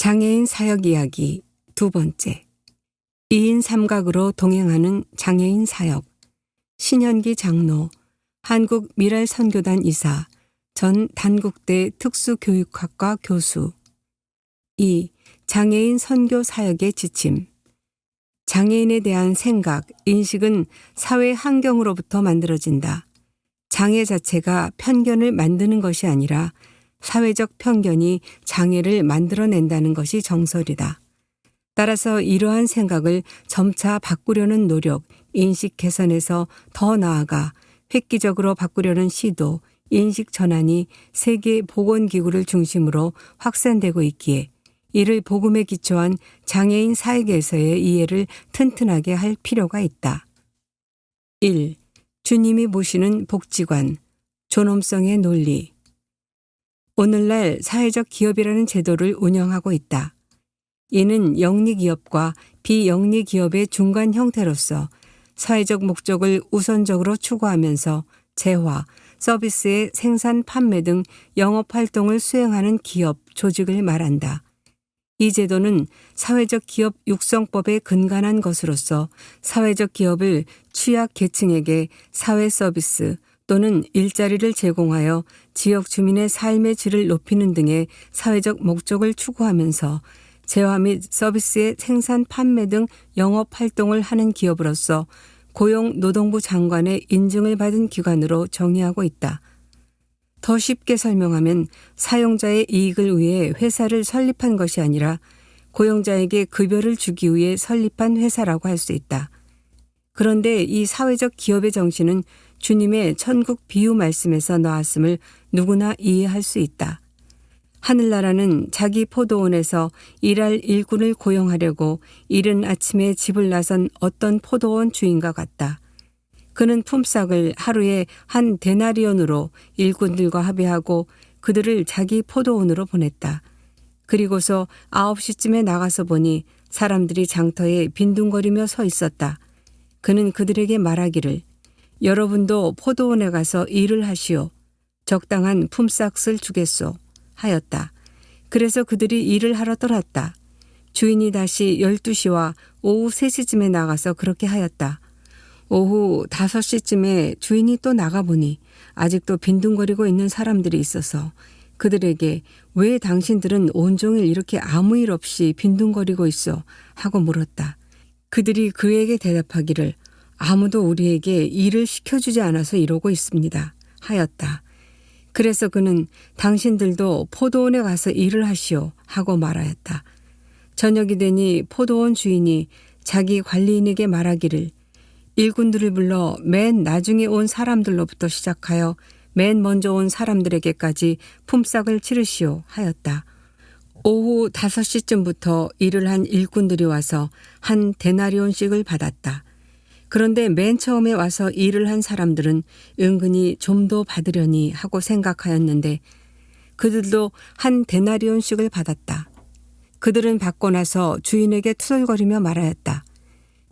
장애인 사역 이야기 두 번째. 2인 삼각으로 동행하는 장애인 사역. 신현기 장로, 한국미랄선교단 이사, 전 단국대 특수교육학과 교수. 2. 장애인 선교 사역의 지침. 장애인에 대한 생각, 인식은 사회 환경으로부터 만들어진다. 장애 자체가 편견을 만드는 것이 아니라 사회적 편견이 장애를 만들어낸다는 것이 정설이다. 따라서 이러한 생각을 점차 바꾸려는 노력, 인식 개선에서 더 나아가 획기적으로 바꾸려는 시도, 인식 전환이 세계보건기구를 중심으로 확산되고 있기에 이를 복음에 기초한 장애인 사역에서의 이해를 튼튼하게 할 필요가 있다. 1. 주님이 모시는 복지관, 존엄성의 논리. 오늘날 사회적 기업이라는 제도를 운영하고 있다. 이는 영리기업과 비영리기업의 중간 형태로서 사회적 목적을 우선적으로 추구하면서 재화, 서비스의 생산, 판매 등 영업활동을 수행하는 기업, 조직을 말한다. 이 제도는 사회적 기업 육성법에 근간한 것으로서 사회적 기업을 취약 계층에게 사회 서비스 또는 일자리를 제공하여 지역 주민의 삶의 질을 높이는 등의 사회적 목적을 추구하면서 재화 및 서비스의 생산, 판매 등 영업활동을 하는 기업으로서 고용노동부 장관의 인증을 받은 기관으로 정의하고 있다. 더 쉽게 설명하면 사용자의 이익을 위해 회사를 설립한 것이 아니라 고용자에게 급여를 주기 위해 설립한 회사라고 할 수 있다. 그런데 이 사회적 기업의 정신은 주님의 천국 비유 말씀에서 나왔음을 누구나 이해할 수 있다. 하늘나라는 자기 포도원에서 일할 일꾼을 고용하려고 이른 아침에 집을 나선 어떤 포도원 주인과 같다. 그는 품삯을 하루에 한 데나리온으로 일꾼들과 합의하고 그들을 자기 포도원으로 보냈다. 그리고서 9시쯤에 나가서 보니 사람들이 장터에 빈둥거리며 서 있었다. 그는 그들에게 말하기를 여러분도 포도원에 가서 일을 하시오. 적당한 품삯을 주겠소. 하였다. 그래서 그들이 일을 하러 떠났다. 주인이 다시 12시와 오후 3시쯤에 나가서 그렇게 하였다. 오후 5시쯤에 주인이 또 나가보니 아직도 빈둥거리고 있는 사람들이 있어서 그들에게 왜 당신들은 온종일 이렇게 아무 일 없이 빈둥거리고 있어? 하고 물었다. 그들이 그에게 대답하기를 아무도 우리에게 일을 시켜주지 않아서 이러고 있습니다. 하였다. 그래서 그는 당신들도 포도원에 가서 일을 하시오 하고 말하였다. 저녁이 되니 포도원 주인이 자기 관리인에게 말하기를 일꾼들을 불러 맨 나중에 온 사람들로부터 시작하여 맨 먼저 온 사람들에게까지 품삯을 치르시오 하였다. 오후 5시쯤부터 일을 한 일꾼들이 와서 한 데나리온씩을 받았다. 그런데 맨 처음에 와서 일을 한 사람들은 은근히 좀 더 받으려니 하고 생각하였는데 그들도 한 데나리온씩을 받았다. 그들은 받고 나서 주인에게 투덜거리며 말하였다.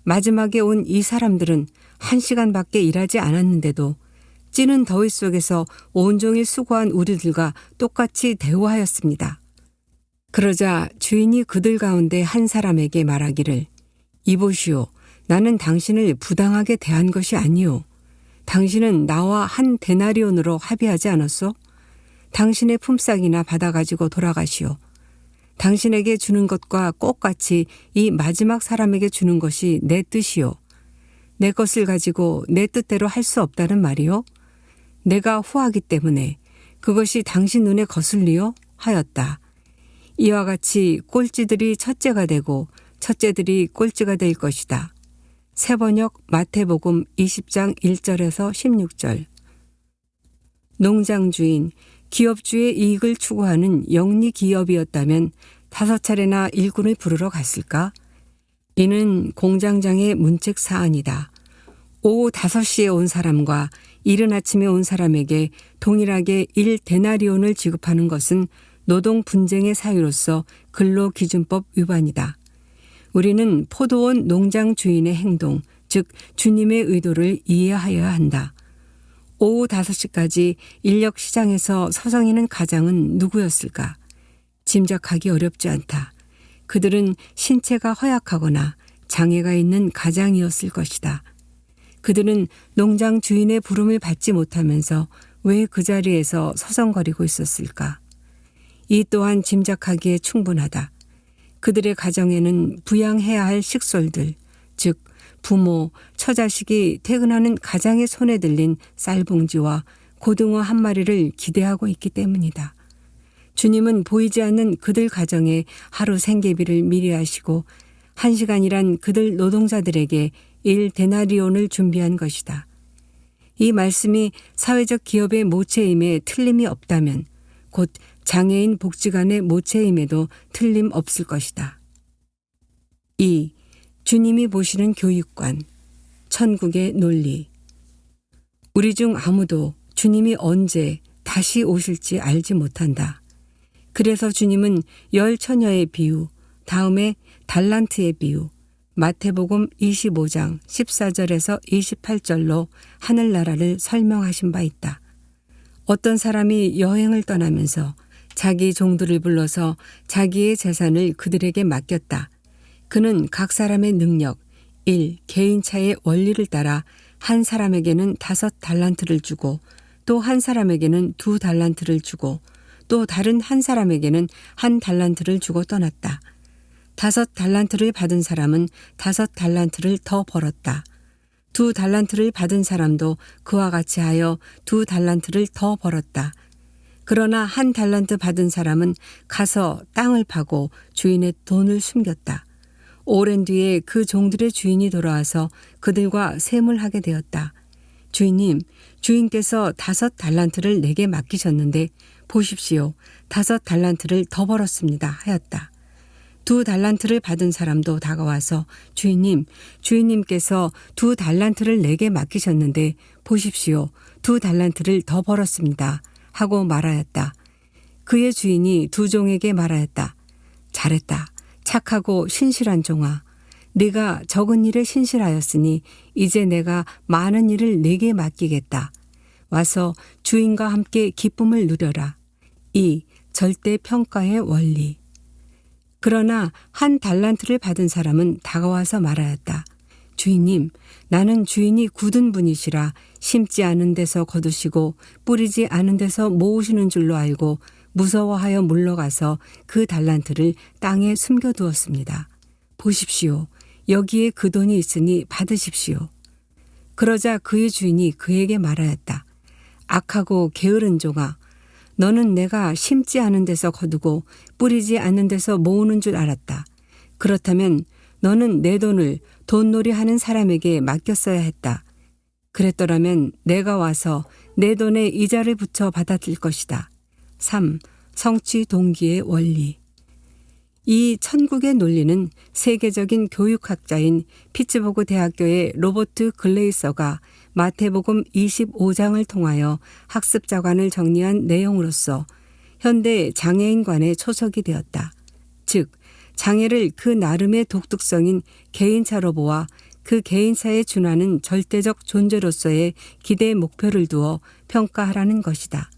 마지막에 온 이 사람들은 1시간밖에 일하지 않았는데도 찌는 더위 속에서 온종일 수고한 우리들과 똑같이 대우하였습니다. 그러자 주인이 그들 가운데 한 사람에게 말하기를 이보시오. 나는 당신을 부당하게 대한 것이 아니오. 당신은 나와 한 데나리온으로 합의하지 않았소? 당신의 품삯이나 받아가지고 돌아가시오. 당신에게 주는 것과 똑같이 이 마지막 사람에게 주는 것이 내 뜻이오. 내 것을 가지고 내 뜻대로 할 수 없다는 말이오? 내가 후하기 때문에 그것이 당신 눈에 거슬리오? 하였다. 이와 같이 꼴찌들이 첫째가 되고 첫째들이 꼴찌가 될 것이다. 세번역 마태복음 20장 1절에서 16절. 농장주인, 기업주의 이익을 추구하는 영리기업이었다면 5차례나 일꾼을 부르러 갔을까? 이는 공장장의 문책 사안이다. 오후 5시에 온 사람과 이른 아침에 온 사람에게 동일하게 1데나리온을 지급하는 것은 노동 분쟁의 사유로서 근로기준법 위반이다. 우리는 포도원 농장 주인의 행동, 즉 주님의 의도를 이해하여야 한다. 오후 5시까지 인력시장에서 서성이는 가장은 누구였을까? 짐작하기 어렵지 않다. 그들은 신체가 허약하거나 장애가 있는 가장이었을 것이다. 그들은 농장 주인의 부름을 받지 못하면서 왜 그 자리에서 서성거리고 있었을까? 이 또한 짐작하기에 충분하다. 그들의 가정에는 부양해야 할 식솔들, 즉 부모, 처자식이 퇴근하는 가장의 손에 들린 쌀봉지와 고등어 한 마리를 기대하고 있기 때문이다. 주님은 보이지 않는 그들 가정에 하루 생계비를 미리 하시고 1시간이란 그들 노동자들에게 1데나리온을 준비한 것이다. 이 말씀이 사회적 기업의 모체임에 틀림이 없다면 곧 장애인 복지관의 모체임에도 틀림없을 것이다. 2. 주님이 보시는 교육관, 천국의 논리. 우리 중 아무도 주님이 언제 다시 오실지 알지 못한다. 그래서 주님은 10처녀의 비유, 다음에 달란트의 비유, 마태복음 25장 14절에서 28절로 하늘나라를 설명하신 바 있다. 어떤 사람이 여행을 떠나면서 자기 종들을 불러서 자기의 재산을 그들에게 맡겼다. 그는 각 사람의 능력, 1. 개인차의 원리를 따라 한 사람에게는 5달란트를 주고 또 한 사람에게는 2달란트를 주고 또 다른 한 사람에게는 1달란트를 주고 떠났다. 5달란트를 받은 사람은 5달란트를 더 벌었다. 2달란트를 받은 사람도 그와 같이 하여 2달란트를 더 벌었다. 그러나 1달란트 받은 사람은 가서 땅을 파고 주인의 돈을 숨겼다. 오랜 뒤에 그 종들의 주인이 돌아와서 그들과 셈을 하게 되었다. 주인님, 주인께서 5달란트를 내게 맡기셨는데 보십시오. 5달란트를 더 벌었습니다. 하였다. 2달란트를 받은 사람도 다가와서 주인님, 주인님께서 2달란트를 내게 맡기셨는데 보십시오. 2달란트를 더 벌었습니다. 하고 말하였다. 그의 주인이 두 종에게 말하였다. 잘했다. 착하고 신실한 종아. 네가 적은 일에 신실하였으니 이제 내가 많은 일을 네게 맡기겠다. 와서 주인과 함께 기쁨을 누려라. 이 절대 평가의 원리. 그러나 1달란트를 받은 사람은 다가와서 말하였다. 주인님, 나는 주인이 굳은 분이시라 심지 않은 데서 거두시고 뿌리지 않은 데서 모으시는 줄로 알고 무서워하여 물러가서 그 달란트를 땅에 숨겨두었습니다. 보십시오. 여기에 그 돈이 있으니 받으십시오. 그러자 그의 주인이 그에게 말하였다. 악하고 게으른 종아, 너는 내가 심지 않은 데서 거두고 뿌리지 않는 데서 모으는 줄 알았다. 그렇다면 너는 내 돈을 돈놀이 하는 사람에게 맡겼어야 했다. 그랬더라면 내가 와서 내 돈에 이자를 붙여 받아들 것이다. 3. 성취 동기의 원리. 이 천국의 논리는 세계적인 교육학자인 피츠버그 대학교의 로버트 글레이서가 마태복음 25장을 통하여 학습자관을 정리한 내용으로서 현대 장애인관에 초석이 되었다. 즉, 장애를 그 나름의 독특성인 개인차로 보아 그 개인차에 준하는 절대적 존재로서의 기대 목표를 두어 평가하라는 것이다.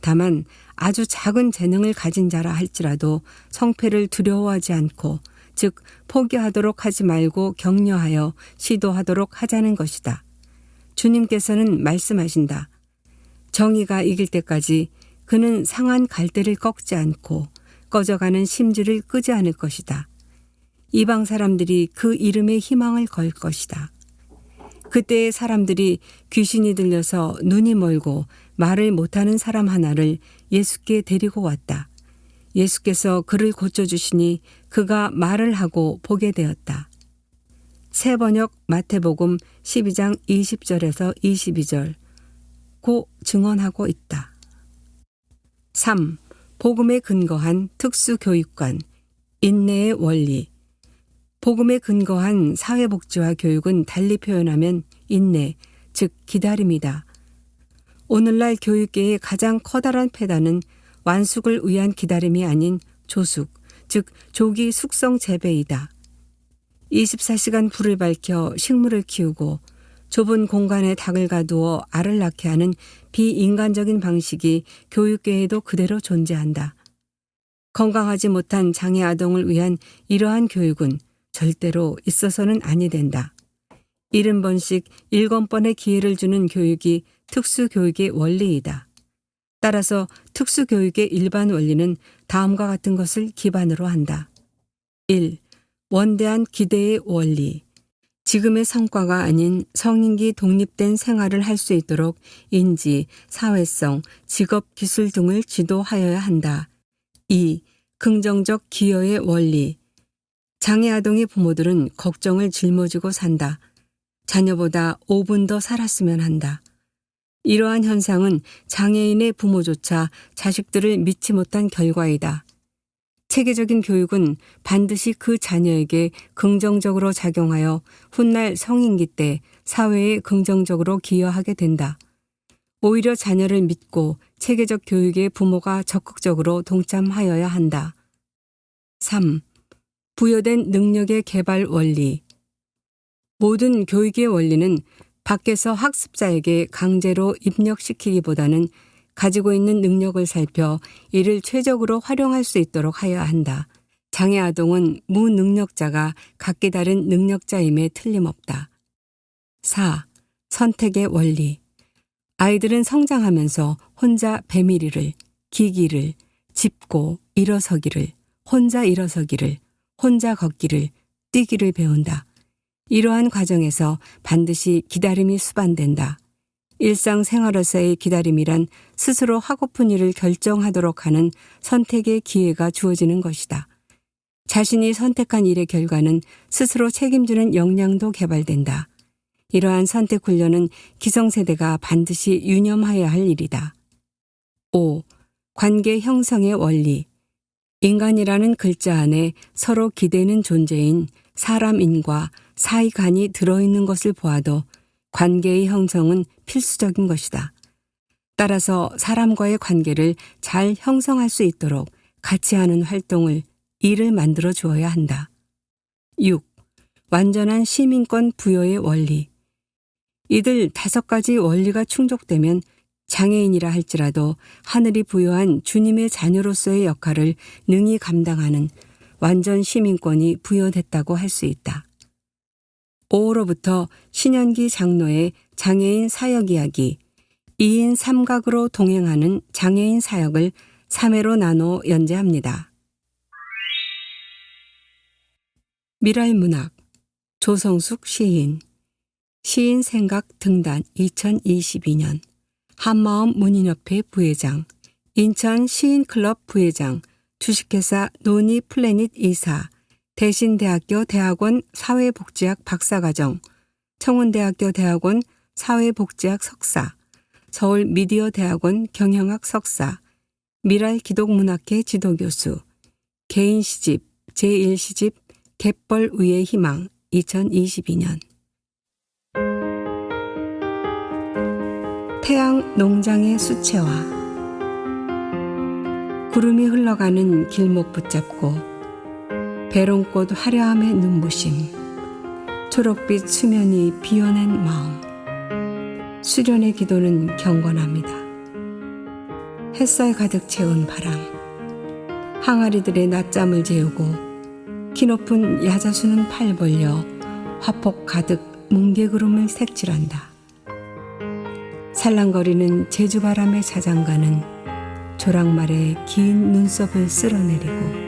다만 아주 작은 재능을 가진 자라 할지라도 성패를 두려워하지 않고, 즉 포기하도록 하지 말고 격려하여 시도하도록 하자는 것이다. 주님께서는 말씀하신다. 정의가 이길 때까지 그는 상한 갈대를 꺾지 않고 꺼져가는 심지를 끄지 않을 것이다. 이방 사람들이 그 이름에 희망을 걸 것이다. 그때의 사람들이 귀신이 들려서 눈이 멀고 말을 못하는 사람 하나를 예수께 데리고 왔다. 예수께서 그를 고쳐주시니 그가 말을 하고 보게 되었다. 새 번역 마태복음 12장 20절에서 22절 고 증언하고 있다. 3. 복음에 근거한 특수교육관, 인내의 원리. 복음에 근거한 사회복지와 교육은 달리 표현하면 인내, 즉 기다림이다. 오늘날 교육계의 가장 커다란 폐단은 완숙을 위한 기다림이 아닌 조숙, 즉 조기 숙성 재배이다. 24시간 불을 밝혀 식물을 키우고 좁은 공간에 닭을 가두어 알을 낳게 하는 비인간적인 방식이 교육계에도 그대로 존재한다. 건강하지 못한 장애 아동을 위한 이러한 교육은 절대로 있어서는 아니 된다. 70번씩 7번의 기회를 주는 교육이 특수교육의 원리이다. 따라서 특수교육의 일반 원리는 다음과 같은 것을 기반으로 한다. 1. 원대한 기대의 원리. 지금의 성과가 아닌 성인기 독립된 생활을 할 수 있도록 인지, 사회성, 직업, 기술 등을 지도하여야 한다. 2. 긍정적 기여의 원리. 장애 아동의 부모들은 걱정을 짊어지고 산다. 자녀보다 5분 더 살았으면 한다. 이러한 현상은 장애인의 부모조차 자식들을 믿지 못한 결과이다. 체계적인 교육은 반드시 그 자녀에게 긍정적으로 작용하여 훗날 성인기 때 사회에 긍정적으로 기여하게 된다. 오히려 자녀를 믿고 체계적 교육에 부모가 적극적으로 동참하여야 한다. 3. 부여된 능력의 개발 원리. 모든 교육의 원리는 밖에서 학습자에게 강제로 입력시키기보다는 가지고 있는 능력을 살펴 이를 최적으로 활용할 수 있도록 하여야 한다. 장애 아동은 무능력자가 각기 다른 능력자임에 틀림없다. 4. 선택의 원리. 아이들은 성장하면서 혼자 배밀이를, 기기를, 짚고 일어서기를, 혼자 일어서기를, 혼자 걷기를, 뛰기를 배운다. 이러한 과정에서 반드시 기다림이 수반된다. 일상생활에서의 기다림이란 스스로 하고픈 일을 결정하도록 하는 선택의 기회가 주어지는 것이다. 자신이 선택한 일의 결과는 스스로 책임지는 역량도 개발된다. 이러한 선택 훈련은 기성세대가 반드시 유념하여야 할 일이다. 5. 관계 형성의 원리. 인간이라는 글자 안에 서로 기대는 존재인 사람인과 사이간이 들어있는 것을 보아도 관계의 형성은 필수적인 것이다. 따라서 사람과의 관계를 잘 형성할 수 있도록 같이 하는 활동을, 일을 만들어 주어야 한다. 6. 완전한 시민권 부여의 원리. 이들 5가지 원리가 충족되면 장애인이라 할지라도 하늘이 부여한 주님의 자녀로서의 역할을 능히 감당하는 완전 시민권이 부여됐다고 할 수 있다. 5호로부터 신현기 장로의 장애인 사역 이야기, 2인 3각으로 동행하는 장애인 사역을 3회로 나눠 연재합니다. 미랄문학, 조성숙 시인, 시인 생각 등단 2022년, 한마음 문인협회 부회장, 인천 시인클럽 부회장, 주식회사 노니플래닛 이사, 대신대학교 대학원 사회복지학 박사과정, 청운대학교 대학원 사회복지학 석사, 서울미디어대학원 경영학 석사, 미랄기독문학회 지도교수, 개인시집 제1시집 갯벌 위의 희망 2022년. 태양 농장의 수채화. 구름이 흘러가는 길목 붙잡고 배롱꽃 화려함의 눈부심, 초록빛 수면이 비워낸 마음. 수련의 기도는 경건합니다. 햇살 가득 채운 바람, 항아리들의 낮잠을 재우고 키높은 야자수는 팔 벌려 화폭 가득 뭉게구름을 색칠한다. 살랑거리는 제주바람의 자장가는 조랑말의 긴 눈썹을 쓸어내리고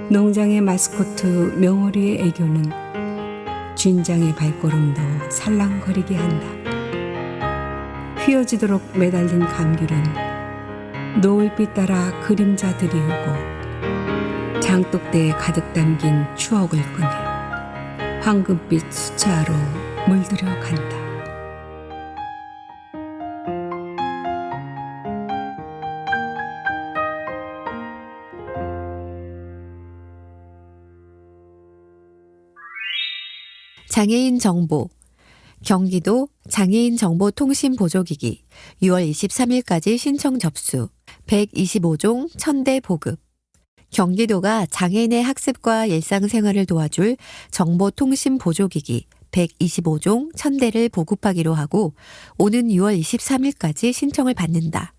농장의 마스코트 명오리의 애교는 쥔장의 발걸음도 살랑거리게 한다. 휘어지도록 매달린 감귤은 노을빛 따라 그림자 들이우고 장독대에 가득 담긴 추억을 꺼내 황금빛 수채화로 물들여 간다. 장애인 정보. 경기도 장애인 정보 통신 보조기기 6월 23일까지 신청 접수. 125종 1000대 보급. 경기도가 장애인의 학습과 일상생활을 도와줄 정보통신 보조기기 125종 1000대를 보급하기로 하고 오는 6월 23일까지 신청을 받는다.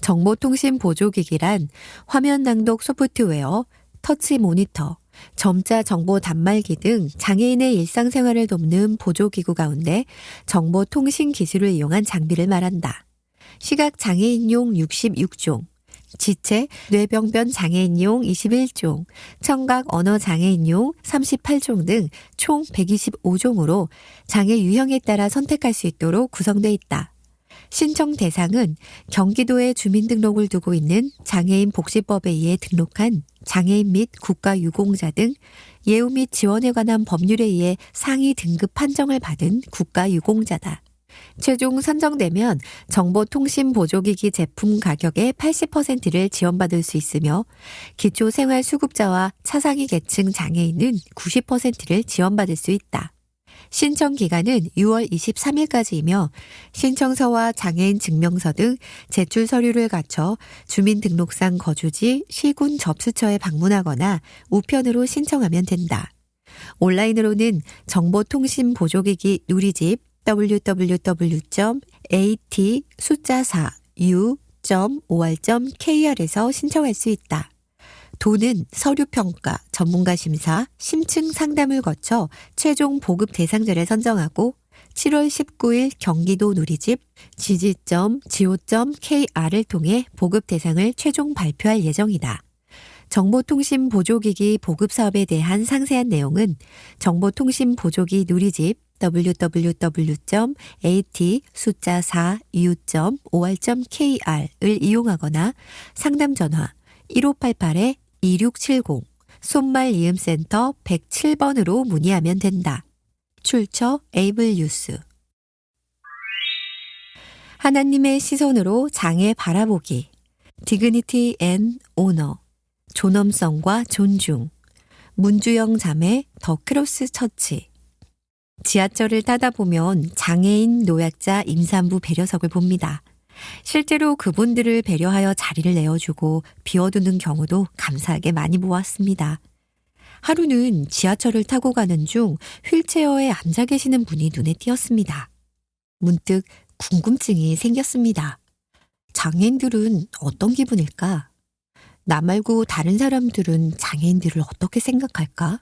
정보통신 보조기기란 화면 낭독 소프트웨어, 터치 모니터, 점자 정보 단말기 등 장애인의 일상생활을 돕는 보조기구 가운데 정보통신 기술을 이용한 장비를 말한다. 시각 장애인용 66종, 지체, 뇌병변 장애인용 21종, 청각 언어 장애인용 38종 등 총 125종으로 장애 유형에 따라 선택할 수 있도록 구성돼 있다. 신청 대상은 경기도에 주민등록을 두고 있는 장애인 복지법에 의해 등록한 장애인 및 국가유공자 등 예우 및 지원에 관한 법률에 의해 상위 등급 판정을 받은 국가유공자다. 최종 선정되면 정보통신보조기기 제품 가격의 80%를 지원받을 수 있으며 기초생활수급자와 차상위 계층 장애인은 90%를 지원받을 수 있다. 신청 기간은 6월 23일까지이며 신청서와 장애인 증명서 등 제출 서류를 갖춰 주민등록상 거주지 시군 접수처에 방문하거나 우편으로 신청하면 된다. 온라인으로는 정보통신보조기기 누리집 www.at-4u.or.kr에서 신청할 수 있다. 도는 서류평가, 전문가심사, 심층 상담을 거쳐 최종 보급 대상자를 선정하고 7월 19일 경기도 누리집 지지.go.kr을 통해 보급 대상을 최종 발표할 예정이다. 정보통신 보조기기 보급 사업에 대한 상세한 내용은 정보통신 보조기 누리집 www.at-4u.or.kr을 이용하거나 상담 전화 1588-2670 손말이음센터 107번으로 문의하면 된다. 출처 에이블뉴스. 하나님의 시선으로 장애 바라보기. 디그니티 앤 오너. 존엄성과 존중. 문주영 자매 더 크로스 처치. 지하철을 타다 보면 장애인, 노약자, 임산부 배려석을 봅니다. 실제로 그분들을 배려하여 자리를 내어주고 비워두는 경우도 감사하게 많이 보았습니다. 하루는 지하철을 타고 가는 중 휠체어에 앉아 계시는 분이 눈에 띄었습니다. 문득 궁금증이 생겼습니다. 장애인들은 어떤 기분일까? 나 말고 다른 사람들은 장애인들을 어떻게 생각할까?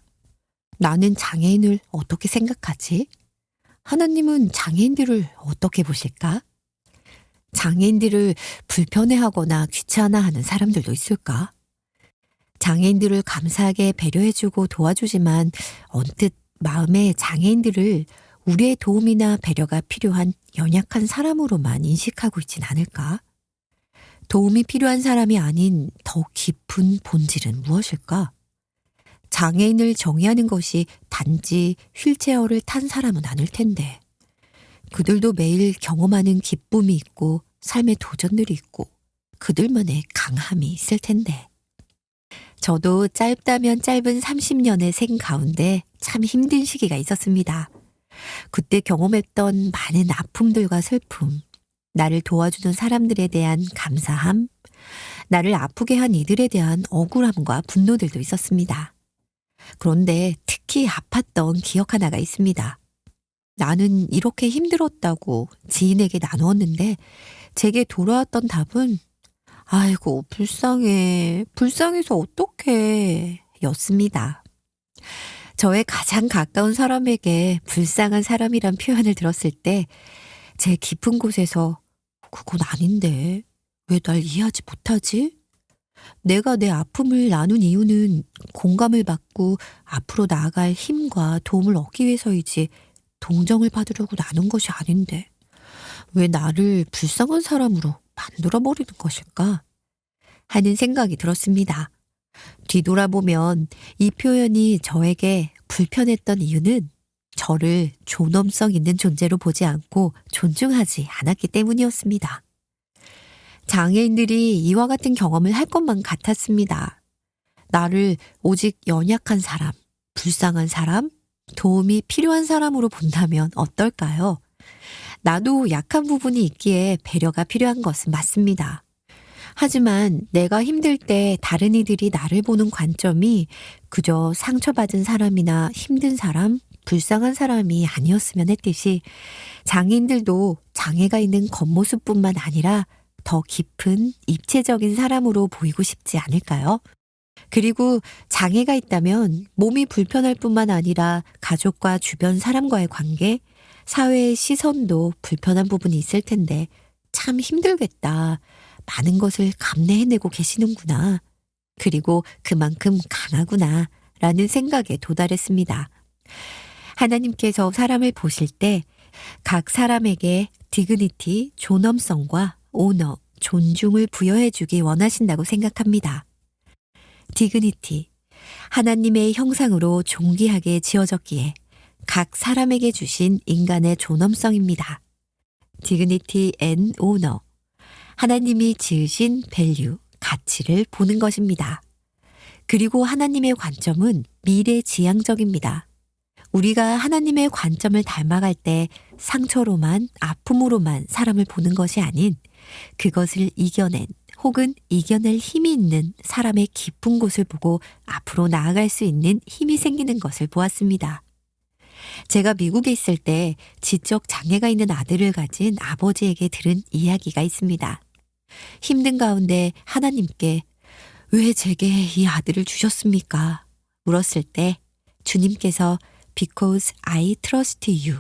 나는 장애인을 어떻게 생각하지? 하나님은 장애인들을 어떻게 보실까? 장애인들을 불편해하거나 귀찮아하는 사람들도 있을까? 장애인들을 감사하게 배려해주고 도와주지만 언뜻 마음에 장애인들을 우리의 도움이나 배려가 필요한 연약한 사람으로만 인식하고 있진 않을까? 도움이 필요한 사람이 아닌 더 깊은 본질은 무엇일까? 장애인을 정의하는 것이 단지 휠체어를 탄 사람은 아닐 텐데. 그들도 매일 경험하는 기쁨이 있고 삶의 도전들이 있고 그들만의 강함이 있을 텐데. 저도 짧다면 짧은 30년의 생 가운데 참 힘든 시기가 있었습니다. 그때 경험했던 많은 아픔들과 슬픔, 나를 도와주는 사람들에 대한 감사함, 나를 아프게 한 이들에 대한 억울함과 분노들도 있었습니다. 그런데 특히 아팠던 기억 하나가 있습니다. 나는 이렇게 힘들었다고 지인에게 나누었는데 제게 돌아왔던 답은 아이고 불쌍해, 불쌍해서 어떡해 였습니다. 저의 가장 가까운 사람에게 불쌍한 사람이란 표현을 들었을 때 제 깊은 곳에서 그건 아닌데 왜 날 이해하지 못하지? 내가 내 아픔을 나눈 이유는 공감을 받고 앞으로 나아갈 힘과 도움을 얻기 위해서이지 동정을 받으려고 나눈 것이 아닌데 왜 나를 불쌍한 사람으로 만들어버리는 것일까? 하는 생각이 들었습니다. 뒤돌아보면 이 표현이 저에게 불편했던 이유는 저를 존엄성 있는 존재로 보지 않고 존중하지 않았기 때문이었습니다. 장애인들이 이와 같은 경험을 할 것만 같았습니다. 나를 오직 연약한 사람, 불쌍한 사람, 도움이 필요한 사람으로 본다면 어떨까요? 나도 약한 부분이 있기에 배려가 필요한 것은 맞습니다. 하지만 내가 힘들 때 다른 이들이 나를 보는 관점이 그저 상처받은 사람이나 힘든 사람, 불쌍한 사람이 아니었으면 했듯이 장애인들도 장애가 있는 겉모습뿐만 아니라 더 깊은 입체적인 사람으로 보이고 싶지 않을까요? 그리고 장애가 있다면 몸이 불편할 뿐만 아니라 가족과 주변 사람과의 관계, 사회의 시선도 불편한 부분이 있을 텐데 참 힘들겠다. 많은 것을 감내해내고 계시는구나. 그리고 그만큼 강하구나. 라는 생각에 도달했습니다. 하나님께서 사람을 보실 때 각 사람에게 디그니티, 존엄성과 오너, 존중을 부여해 주기 원하신다고 생각합니다. 디그니티, 하나님의 형상으로 존귀하게 지어졌기에 각 사람에게 주신 인간의 존엄성입니다. 디그니티 앤 오너, 하나님이 지으신 밸류, 가치를 보는 것입니다. 그리고 하나님의 관점은 미래지향적입니다. 우리가 하나님의 관점을 닮아갈 때 상처로만, 아픔으로만 사람을 보는 것이 아닌 그것을 이겨낸 혹은 이겨낼 힘이 있는 사람의 깊은 곳을 보고 앞으로 나아갈 수 있는 힘이 생기는 것을 보았습니다. 제가 미국에 있을 때 지적 장애가 있는 아들을 가진 아버지에게 들은 이야기가 있습니다. 힘든 가운데 하나님께 왜 제게 이 아들을 주셨습니까? 물었을 때 주님께서 Because I trust you.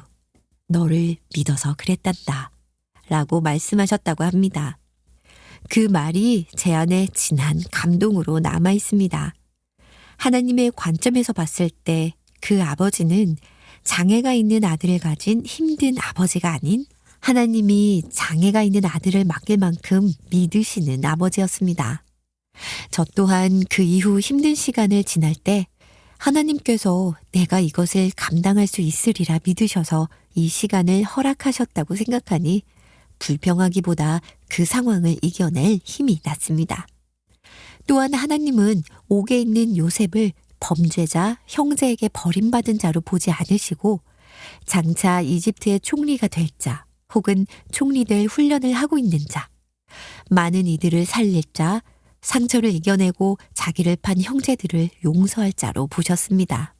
너를 믿어서 그랬단다. 라고 말씀하셨다고 합니다. 그 말이 제 안에 진한 감동으로 남아 있습니다. 하나님의 관점에서 봤을 때 그 아버지는 장애가 있는 아들을 가진 힘든 아버지가 아닌 하나님이 장애가 있는 아들을 맡길 만큼 믿으시는 아버지였습니다. 저 또한 그 이후 힘든 시간을 지날 때 하나님께서 내가 이것을 감당할 수 있으리라 믿으셔서 이 시간을 허락하셨다고 생각하니 불평하기보다 그 상황을 이겨낼 힘이 났습니다. 또한 하나님은 옥에 있는 요셉을 범죄자, 형제에게 버림받은 자로 보지 않으시고 장차 이집트의 총리가 될 자 혹은 총리될 훈련을 하고 있는 자, 많은 이들을 살릴 자, 상처를 이겨내고 자기를 판 형제들을 용서할 자로 보셨습니다.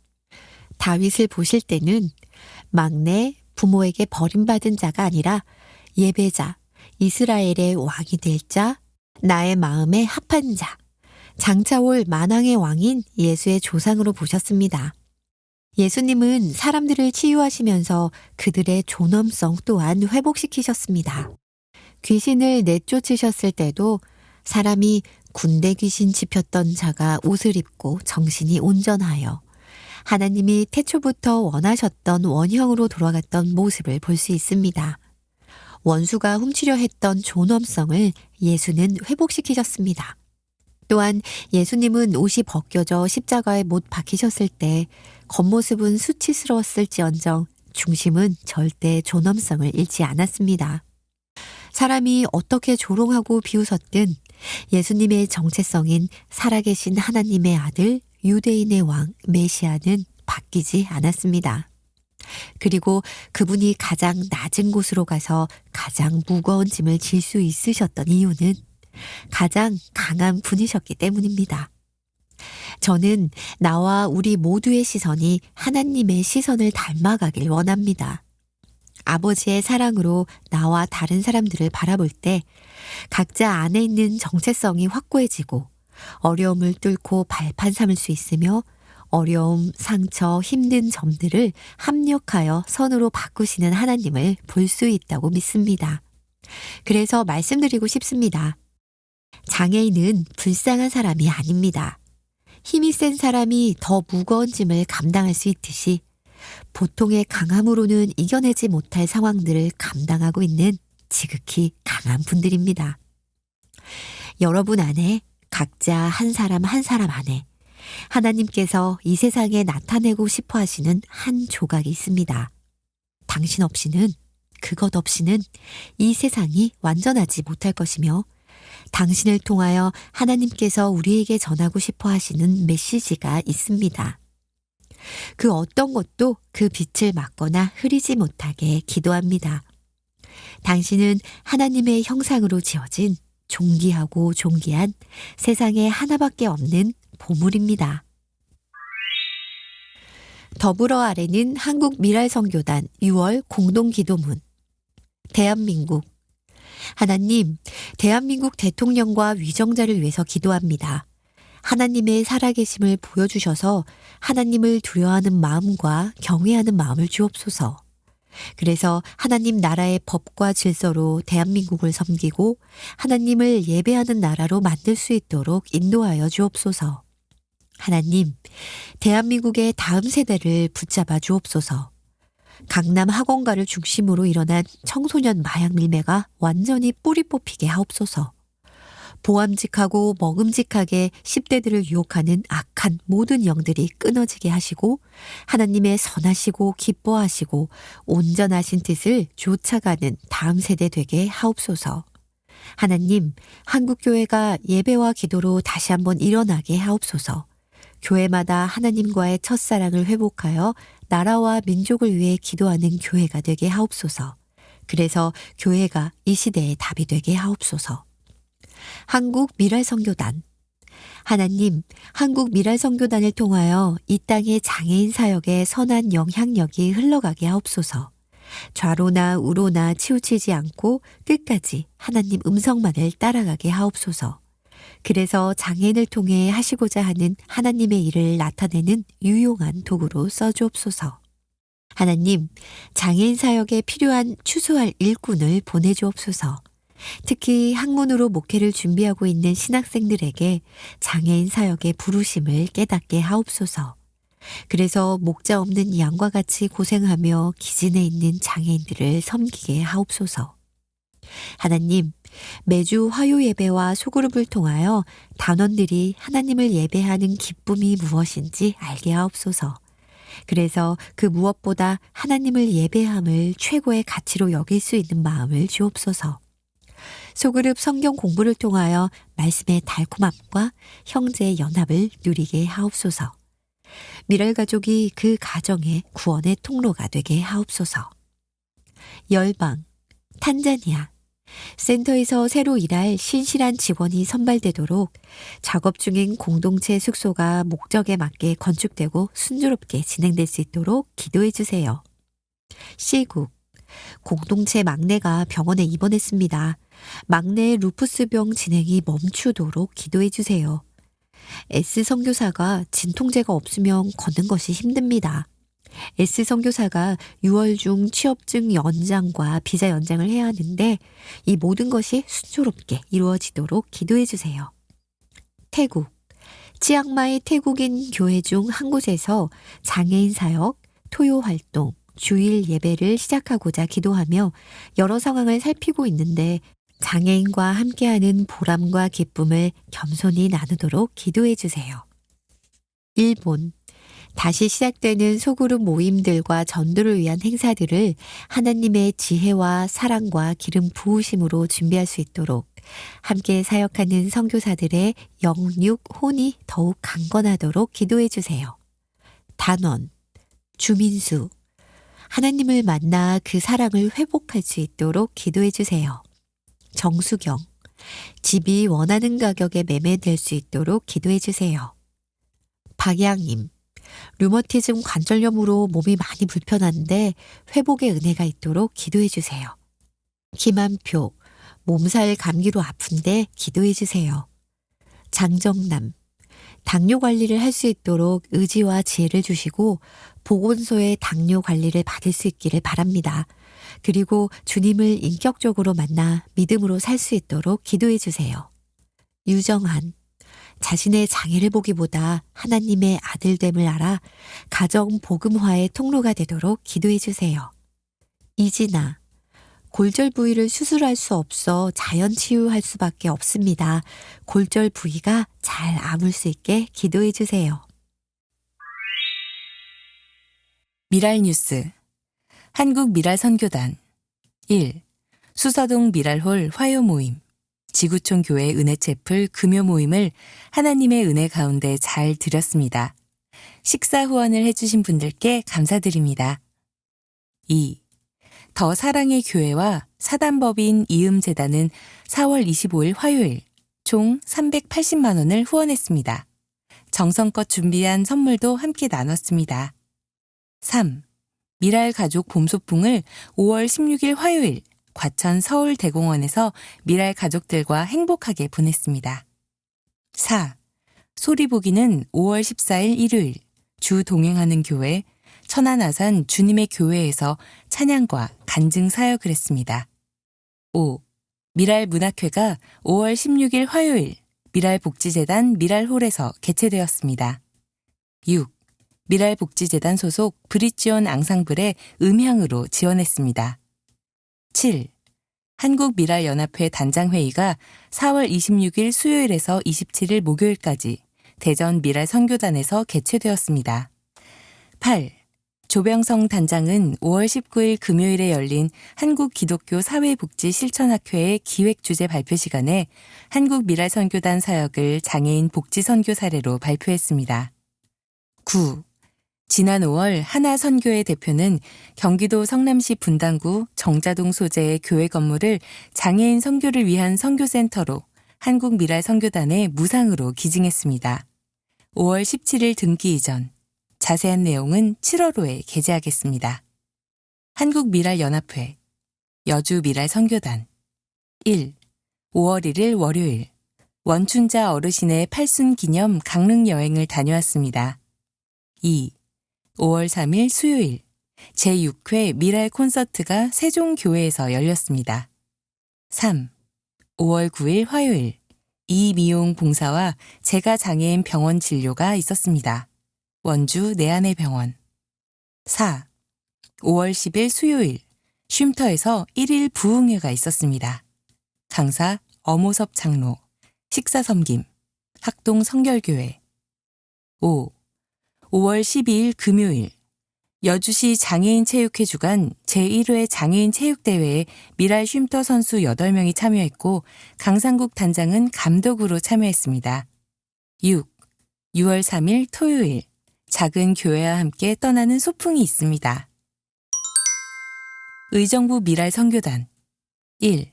다윗을 보실 때는 막내, 부모에게 버림받은 자가 아니라 예배자, 이스라엘의 왕이 될 자, 나의 마음에 합한 자, 장차 올 만왕의 왕인 예수의 조상으로 보셨습니다. 예수님은 사람들을 치유하시면서 그들의 존엄성 또한 회복시키셨습니다. 귀신을 내쫓으셨을 때도 사람이 군대 귀신 짚혔던 자가 옷을 입고 정신이 온전하여 하나님이 태초부터 원하셨던 원형으로 돌아갔던 모습을 볼 수 있습니다. 원수가 훔치려 했던 존엄성을 예수는 회복시키셨습니다. 또한 예수님은 옷이 벗겨져 십자가에 못 박히셨을 때 겉모습은 수치스러웠을지언정 중심은 절대 존엄성을 잃지 않았습니다. 사람이 어떻게 조롱하고 비웃었든 예수님의 정체성인 살아계신 하나님의 아들, 유대인의 왕, 메시아는 바뀌지 않았습니다. 그리고 그분이 가장 낮은 곳으로 가서 가장 무거운 짐을 질 수 있으셨던 이유는 가장 강한 분이셨기 때문입니다. 저는 나와 우리 모두의 시선이 하나님의 시선을 닮아가길 원합니다. 아버지의 사랑으로 나와 다른 사람들을 바라볼 때 각자 안에 있는 정체성이 확고해지고 어려움을 뚫고 발판 삼을 수 있으며 어려움, 상처, 힘든 점들을 합력하여 선으로 바꾸시는 하나님을 볼 수 있다고 믿습니다. 그래서 말씀드리고 싶습니다. 장애인은 불쌍한 사람이 아닙니다. 힘이 센 사람이 더 무거운 짐을 감당할 수 있듯이 보통의 강함으로는 이겨내지 못할 상황들을 감당하고 있는 지극히 강한 분들입니다. 여러분 안에 각자 한 사람 한 사람 안에 하나님께서 이 세상에 나타내고 싶어 하시는 한 조각이 있습니다. 당신 없이는, 그것 없이는 이 세상이 완전하지 못할 것이며 당신을 통하여 하나님께서 우리에게 전하고 싶어 하시는 메시지가 있습니다. 그 어떤 것도 그 빛을 막거나 흐리지 못하게 기도합니다. 당신은 하나님의 형상으로 지어진 존귀하고 존귀한 세상에 하나밖에 없는 보물입니다. 더불어 아래는 한국 미랄선교단 6월 공동기도문. 대한민국. 하나님, 대한민국 대통령과 위정자를 위해서 기도합니다. 하나님의 살아계심을 보여주셔서 하나님을 두려워하는 마음과 경외하는 마음을 주옵소서. 그래서 하나님 나라의 법과 질서로 대한민국을 섬기고 하나님을 예배하는 나라로 만들 수 있도록 인도하여 주옵소서. 하나님, 대한민국의 다음 세대를 붙잡아 주옵소서. 강남 학원가를 중심으로 일어난 청소년 마약 밀매가 완전히 뿌리 뽑히게 하옵소서. 보암직하고 먹음직하게 10대들을 유혹하는 악한 모든 영들이 끊어지게 하시고 하나님의 선하시고 기뻐하시고 온전하신 뜻을 쫓아가는 다음 세대 되게 하옵소서. 하나님, 한국교회가 예배와 기도로 다시 한번 일어나게 하옵소서. 교회마다 하나님과의 첫사랑을 회복하여 나라와 민족을 위해 기도하는 교회가 되게 하옵소서. 그래서 교회가 이 시대의 답이 되게 하옵소서. 한국 미랄선교단. 하나님, 한국 미랄선교단을 통하여 이 땅의 장애인 사역에 선한 영향력이 흘러가게 하옵소서. 좌로나 우로나 치우치지 않고 끝까지 하나님 음성만을 따라가게 하옵소서. 그래서 장애인을 통해 하시고자 하는 하나님의 일을 나타내는 유용한 도구로 써주옵소서. 하나님, 장애인 사역에 필요한 추수할 일꾼을 보내주옵소서. 특히 학문으로 목회를 준비하고 있는 신학생들에게 장애인 사역의 부르심을 깨닫게 하옵소서. 그래서 목자 없는 양과 같이 고생하며 기진해 있는 장애인들을 섬기게 하옵소서. 하나님, 매주 화요 예배와 소그룹을 통하여 단원들이 하나님을 예배하는 기쁨이 무엇인지 알게 하옵소서. 그래서 그 무엇보다 하나님을 예배함을 최고의 가치로 여길 수 있는 마음을 주옵소서. 소그룹 성경 공부를 통하여 말씀의 달콤함과 형제의 연합을 누리게 하옵소서. 미랄 가족이 그 가정의 구원의 통로가 되게 하옵소서. 열방, 탄자니아. 센터에서 새로 일할 신실한 직원이 선발되도록 작업 중인 공동체 숙소가 목적에 맞게 건축되고 순조롭게 진행될 수 있도록 기도해 주세요. C국. 공동체 막내가 병원에 입원했습니다. 막내의 루푸스병 진행이 멈추도록 기도해 주세요. S 선교사가 진통제가 없으면 걷는 것이 힘듭니다. S 선교사가 6월 중 취업증 연장과 비자 연장을 해야 하는데 이 모든 것이 순조롭게 이루어지도록 기도해 주세요. 태국. 치앙마이 태국인 교회 중 한 곳에서 장애인 사역, 토요 활동, 주일 예배를 시작하고자 기도하며 여러 상황을 살피고 있는데 장애인과 함께하는 보람과 기쁨을 겸손히 나누도록 기도해 주세요. 일본. 다시 시작되는 소그룹 모임들과 전도를 위한 행사들을 하나님의 지혜와 사랑과 기름 부으심으로 준비할 수 있도록 함께 사역하는 선교사들의 영육 혼이 더욱 강건하도록 기도해 주세요. 단원, 주민수. 하나님을 만나 그 사랑을 회복할 수 있도록 기도해 주세요. 정수경. 집이 원하는 가격에 매매될 수 있도록 기도해 주세요. 박양임. 류머티즘 관절염으로 몸이 많이 불편한데 회복의 은혜가 있도록 기도해 주세요. 김한표. 몸살 감기로 아픈데 기도해 주세요. 장정남. 당뇨 관리를 할 수 있도록 의지와 지혜를 주시고 보건소의 당뇨 관리를 받을 수 있기를 바랍니다. 그리고 주님을 인격적으로 만나 믿음으로 살 수 있도록 기도해 주세요. 유정한. 자신의 장애를 보기보다 하나님의 아들됨을 알아 가정 복음화의 통로가 되도록 기도해 주세요. 이진아. 골절 부위를 수술할 수 없어 자연 치유할 수밖에 없습니다. 골절 부위가 잘 아물 수 있게 기도해 주세요. 미랄 뉴스. 한국 미랄 선교단. 1. 수서동 미랄홀 화요 모임. 지구촌 교회 은혜채플 금요 모임을 하나님의 은혜 가운데 잘 드렸습니다. 식사 후원을 해주신 분들께 감사드립니다. 2. 더 사랑의 교회와 사단법인 이음재단은 4월 25일 화요일 총 380만 원을 후원했습니다. 정성껏 준비한 선물도 함께 나눴습니다. 3. 미랄 가족 봄소풍을 5월 16일 화요일 과천 서울대공원에서 미랄 가족들과 행복하게 보냈습니다. 4. 소리보기는 5월 14일 일요일 주 동행하는 교회 천안아산 주님의 교회에서 찬양과 간증 사역을 했습니다. 5. 미랄문학회가 5월 16일 화요일 미랄복지재단 미랄홀에서 개최되었습니다. 6. 미랄복지재단 소속 브릿지온 앙상블의 음향으로 지원했습니다. 7. 한국미랄연합회 단장회의가 4월 26일 수요일에서 27일 목요일까지 대전 미랄선교단에서 개최되었습니다. 8. 조병성 단장은 5월 19일 금요일에 열린 한국기독교사회복지실천학회의 기획주제 발표 시간에 한국미랄선교단 사역을 장애인 복지선교 사례로 발표했습니다. 9. 지난 5월 하나선교회 대표는 경기도 성남시 분당구 정자동 소재의 교회 건물을 장애인 선교를 위한 선교센터로 한국미랄선교단에 무상으로 기증했습니다. 5월 17일 등기 이전, 자세한 내용은 7월호에 게재하겠습니다. 한국미랄연합회, 여주미랄선교단 1. 5월 1일 월요일, 원춘자 어르신의 팔순기념 강릉여행을 다녀왔습니다. 2. 5월 3일 수요일, 제6회 미랄 콘서트가 세종교회에서 열렸습니다. 3. 5월 9일 화요일, 이미용 봉사와 재가장애인 병원 진료가 있었습니다. 원주 내안의 병원. 4. 5월 10일 수요일, 쉼터에서 1일 부흥회가 있었습니다. 강사 엄호섭 장로, 식사 섬김, 학동 성결교회. 5. 5월 12일 금요일, 여주시 장애인 체육회 주관 제1회 장애인 체육대회에 미랄 쉼터 선수 8명이 참여했고 강상국 단장은 감독으로 참여했습니다. 6. 6월 3일 토요일, 작은 교회와 함께 떠나는 소풍이 있습니다. 의정부 미랄 선교단 1.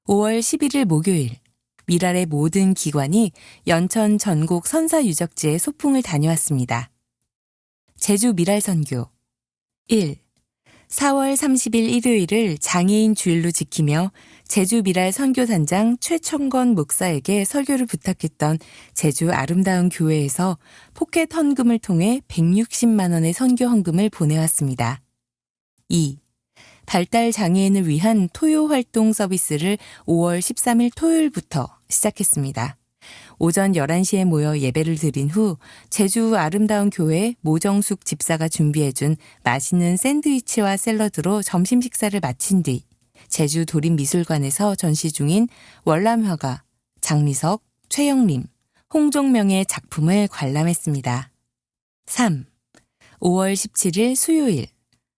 5월 11일 목요일, 미랄의 모든 기관이 연천 전곡 선사유적지에 소풍을 다녀왔습니다. 제주 미랄 선교 1. 4월 30일 일요일을 장애인 주일로 지키며 제주 미랄 선교단장 최청건 목사에게 설교를 부탁했던 제주 아름다운 교회에서 포켓 헌금을 통해 160만 원의 선교 헌금을 보내왔습니다. 2. 발달 장애인을 위한 토요 활동 서비스를 5월 13일 토요일부터 시작했습니다. 오전 11시에 모여 예배를 드린 후 제주 아름다운 교회 모정숙 집사가 준비해준 맛있는 샌드위치와 샐러드로 점심 식사를 마친 뒤 제주 도립미술관에서 전시 중인 월남화가, 장리석, 최영림, 홍종명의 작품을 관람했습니다. 3. 5월 17일 수요일,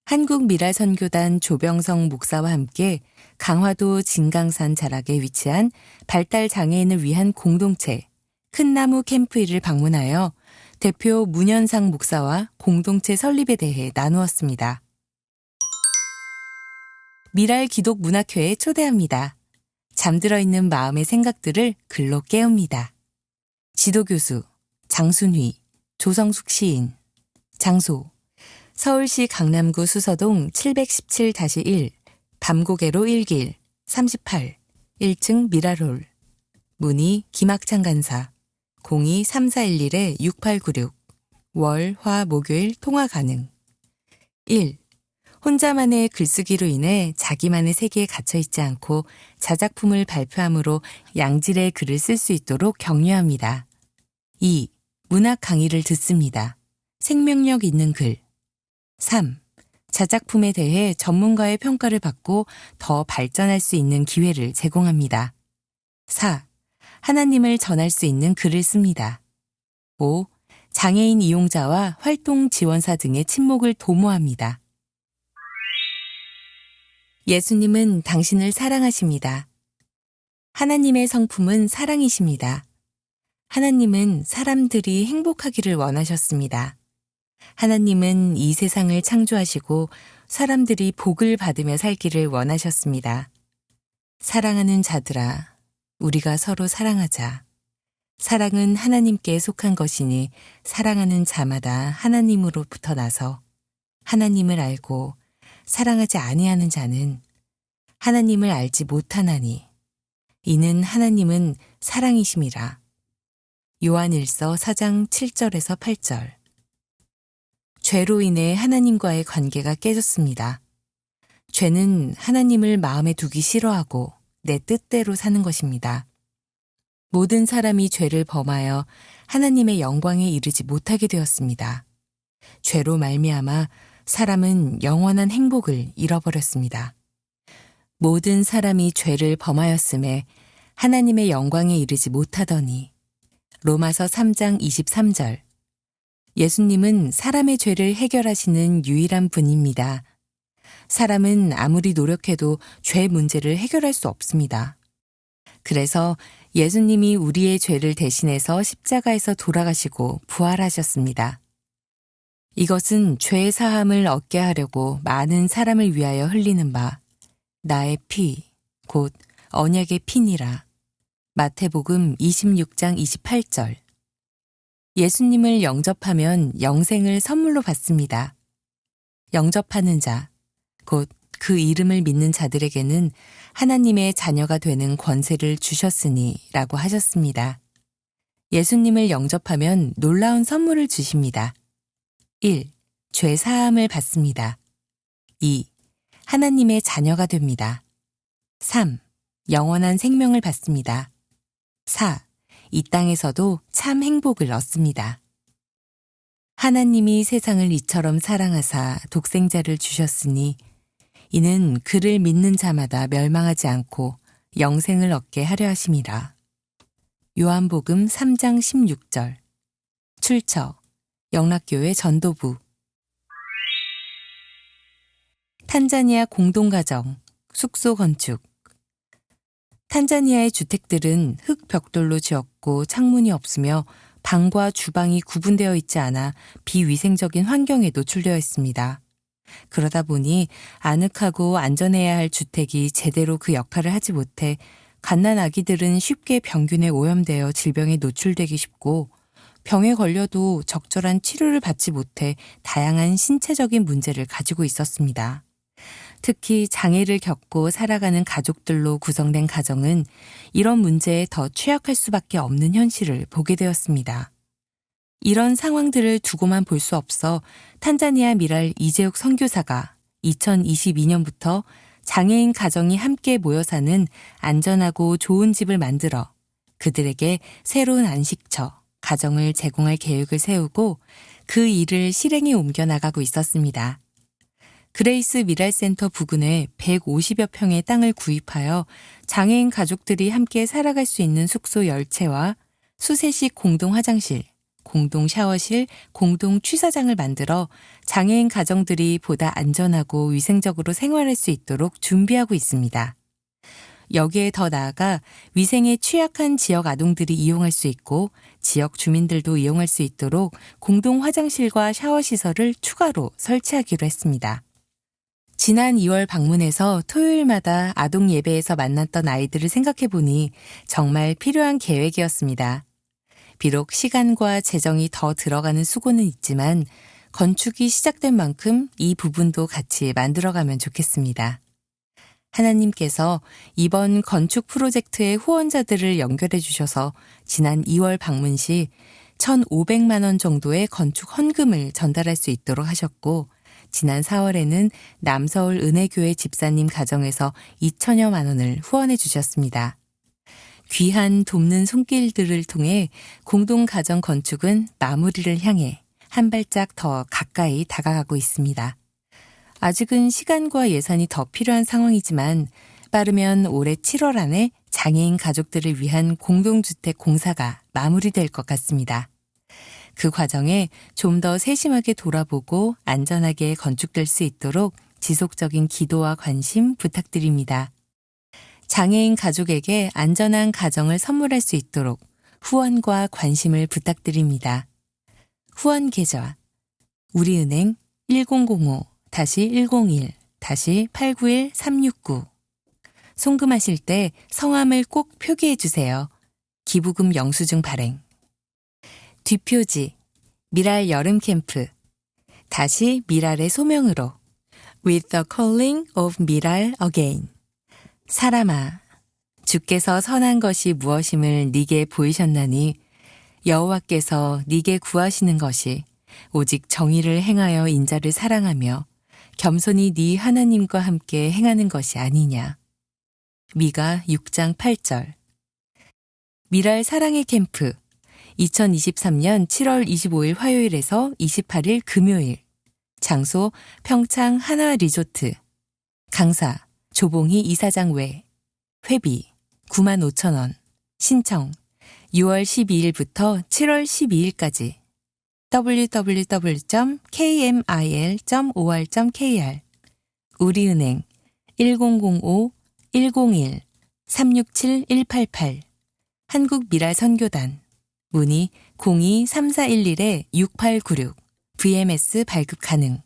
한국미랄선교단 조병성 목사와 함께 강화도 진강산 자락에 위치한 발달 장애인을 위한 공동체 큰나무 캠프1을 방문하여 대표 문현상 목사와 공동체 설립에 대해 나누었습니다. 미랄 기독문학회에 초대합니다. 잠들어 있는 마음의 생각들을 글로 깨웁니다. 지도교수 장순휘, 조성숙 시인. 장소 서울시 강남구 수서동 717-1 밤고개로 1길 38 1층 미랄홀. 문의 김학창 간사 02-3411-6896 월, 화, 목요일 통화 가능. 1. 혼자만의 글쓰기로 인해 자기만의 세계에 갇혀있지 않고 자작품을 발표함으로 양질의 글을 쓸 수 있도록 격려합니다. 2. 문학 강의를 듣습니다. 생명력 있는 글. 3. 자작품에 대해 전문가의 평가를 받고 더 발전할 수 있는 기회를 제공합니다. 4. 하나님을 전할 수 있는 글을 씁니다. 5. 장애인 이용자와 활동 지원사 등의 친목을 도모합니다. 예수님은 당신을 사랑하십니다. 하나님의 성품은 사랑이십니다. 하나님은 사람들이 행복하기를 원하셨습니다. 하나님은 이 세상을 창조하시고 사람들이 복을 받으며 살기를 원하셨습니다. 사랑하는 자들아, 우리가 서로 사랑하자. 사랑은 하나님께 속한 것이니 사랑하는 자마다 하나님으로부터 나서 하나님을 알고 사랑하지 아니하는 자는 하나님을 알지 못하나니 이는 하나님은 사랑이심이라. 요한일서 4장 7절에서 8절. 죄로 인해 하나님과의 관계가 깨졌습니다. 죄는 하나님을 마음에 두기 싫어하고 내 뜻대로 사는 것입니다. 모든 사람이 죄를 범하여 하나님의 영광에 이르지 못하게 되었습니다. 죄로 말미암아 사람은 영원한 행복을 잃어버렸습니다. 모든 사람이 죄를 범하였음에 하나님의 영광에 이르지 못하더니 로마서 3장 23절. 예수님은 사람의 죄를 해결하시는 유일한 분입니다. 사람은 아무리 노력해도 죄 문제를 해결할 수 없습니다. 그래서 예수님이 우리의 죄를 대신해서 십자가에서 돌아가시고 부활하셨습니다. 이것은 죄 사함을 얻게 하려고 많은 사람을 위하여 흘리는 바 나의 피, 곧 언약의 피니라. 마태복음 26장 28절. 예수님을 영접하면 영생을 선물로 받습니다. 영접하는 자, 곧 그 이름을 믿는 자들에게는 하나님의 자녀가 되는 권세를 주셨으니 라고 하셨습니다. 예수님을 영접하면 놀라운 선물을 주십니다. 1. 죄 사함을 받습니다. 2. 하나님의 자녀가 됩니다. 3. 영원한 생명을 받습니다. 4. 이 땅에서도 참 행복을 얻습니다. 하나님이 세상을 이처럼 사랑하사 독생자를 주셨으니 이는 그를 믿는 자마다 멸망하지 않고 영생을 얻게 하려 하심이라. 요한복음 3장 16절. 출처 영락교회 전도부. 탄자니아 공동가정, 숙소 건축. 탄자니아의 주택들은 흙 벽돌로 지었고 창문이 없으며 방과 주방이 구분되어 있지 않아 비위생적인 환경에 노출되어 있습니다. 그러다 보니 아늑하고 안전해야 할 주택이 제대로 그 역할을 하지 못해 갓난 아기들은 쉽게 병균에 오염되어 질병에 노출되기 쉽고 병에 걸려도 적절한 치료를 받지 못해 다양한 신체적인 문제를 가지고 있었습니다. 특히 장애를 겪고 살아가는 가족들로 구성된 가정은 이런 문제에 더 취약할 수밖에 없는 현실을 보게 되었습니다. 이런 상황들을 두고만 볼 수 없어 탄자니아 미랄 이재욱 선교사가 2022년부터 장애인 가정이 함께 모여 사는 안전하고 좋은 집을 만들어 그들에게 새로운 안식처, 가정을 제공할 계획을 세우고 그 일을 실행에 옮겨 나가고 있었습니다. 그레이스 미랄센터 부근에 150여 평의 땅을 구입하여 장애인 가족들이 함께 살아갈 수 있는 숙소 10채와 수세식 공동 화장실, 공동 샤워실, 공동 취사장을 만들어 장애인 가정들이 보다 안전하고 위생적으로 생활할 수 있도록 준비하고 있습니다. 여기에 더 나아가 위생에 취약한 지역 아동들이 이용할 수 있고 지역 주민들도 이용할 수 있도록 공동 화장실과 샤워 시설을 추가로 설치하기로 했습니다. 지난 2월 방문해서 토요일마다 아동 예배에서 만났던 아이들을 생각해보니 정말 필요한 계획이었습니다. 비록 시간과 재정이 더 들어가는 수고는 있지만 건축이 시작된 만큼 이 부분도 같이 만들어가면 좋겠습니다. 하나님께서 이번 건축 프로젝트의 후원자들을 연결해 주셔서 지난 2월 방문 시 1,500만 원 정도의 건축 헌금을 전달할 수 있도록 하셨고 지난 4월에는 남서울 은혜교회 집사님 가정에서 2천여만 원을 후원해 주셨습니다. 귀한 돕는 손길들을 통해 공동가정 건축은 마무리를 향해 한 발짝 더 가까이 다가가고 있습니다. 아직은 시간과 예산이 더 필요한 상황이지만 빠르면 올해 7월 안에 장애인 가족들을 위한 공동주택 공사가 마무리될 것 같습니다. 그 과정에 좀 더 세심하게 돌아보고 안전하게 건축될 수 있도록 지속적인 기도와 관심 부탁드립니다. 장애인 가족에게 안전한 가정을 선물할 수 있도록 후원과 관심을 부탁드립니다. 후원 계좌 우리은행 1005-101-891-369 송금하실 때 성함을 꼭 표기해 주세요. 기부금 영수증 발행. 뒷표지 미랄 여름 캠프 다시 미랄의 소명으로 With the calling of 미랄 again 사람아, 주께서 선한 것이 무엇임을 네게 보이셨나니 여호와께서 네게 구하시는 것이 오직 정의를 행하여 인자를 사랑하며 겸손히 네 하나님과 함께 행하는 것이 아니냐. 미가 6장 8절. 미랄 사랑의 캠프 2023년 7월 25일 화요일에서 28일 금요일. 장소 평창 하나 리조트. 강사 조봉희 이사장 외. 회비 95,000원. 신청 6월 12일부터 7월 12일까지. www.kmil.or.kr 우리은행 1005-101-367-188 한국미랄선교단 문의 02-3411-6896 VMS 발급 가능